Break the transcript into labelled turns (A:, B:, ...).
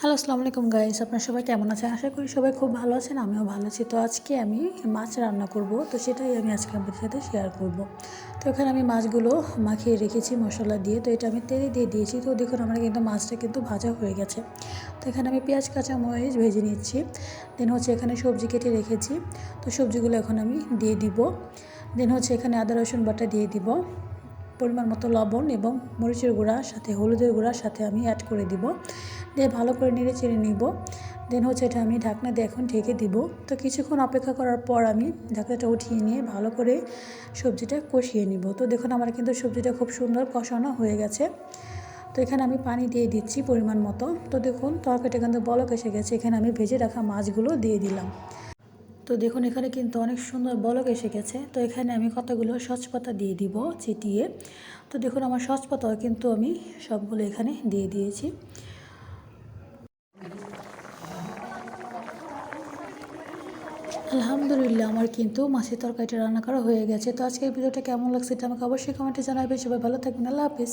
A: Hello, আসসালামু আলাইকুম guys. আপনারা সবাই কেমন আছেন? আশা করি সবাই খুব ভালো আছেন। আমিও ভালো আছি। তো আজকে আমি মাছ রান্না করব। তো সেটাই আমি আজকে আপনাদের সাথে শেয়ার করব। তো এখানে আমি মাছগুলো মাখিয়ে রেখেছি মশলা দিয়ে। তো এটা আমি তেলে দিয়ে দিয়েছি। তো দেখুন আমার কিন্তু মাছটা কিন্তু ভাজা হয়ে গেছে। তো এখানে আমি পেঁয়াজ কাঁচামরিচ ভেজে নিচ্ছি। দেন হচ্ছে এখানে সবজি কেটে রেখেছি। তো সবজিগুলো এখন আমি দিয়ে দিব। দেন হচ্ছে এখানে আদা রসুন বাটা দিয়ে দিব। পরিমাণ মতো লবণ এবং মরিচের গুঁড়া সাথে হলুদের গুঁড়ার সাথে আমি অ্যাড করে দিব। দিয়ে ভালো করে নেড়ে চেড়ে নিব। দেন হচ্ছে এটা আমি ঢাকনা দিয়ে এখন ঢেকে দিব। তো কিছুক্ষণ অপেক্ষা করার পর আমি ঢাকনাটা উঠিয়ে নিয়ে ভালো করে সবজিটা কষিয়ে নিব। তো দেখুন আমার কিন্তু সবজিটা খুব সুন্দর কষানো হয়ে গেছে। তো এখানে আমি পানি দিয়ে দিচ্ছি পরিমাণ মতো। তো দেখুন তরকারিটা কিন্তু বলক এসে গেছে। এখানে আমি ভেজে রাখা মাছগুলো দিয়ে দিলাম। তো দেখুন এখানে কিন্তু অনেক সুন্দর বলক এসে গেছে। তো এখানে আমি কতগুলো সচপাতা দিয়ে দিব চিটিয়ে। তো দেখুন আমার সচপাতাও কিন্তু আমি সবগুলো এখানে দিয়ে দিয়েছি। আলহামদুলিল্লাহ আমার কিন্তু মাছের তরকারিটা রান্না করা হয়ে গেছে। তো আজকের ভিডিওটা কেমন লাগছে এটা আমাকে অবশ্যই কমেন্টে জানাবেন। সবাই ভালো থাকবেন। আল্লাহ হাফেজ।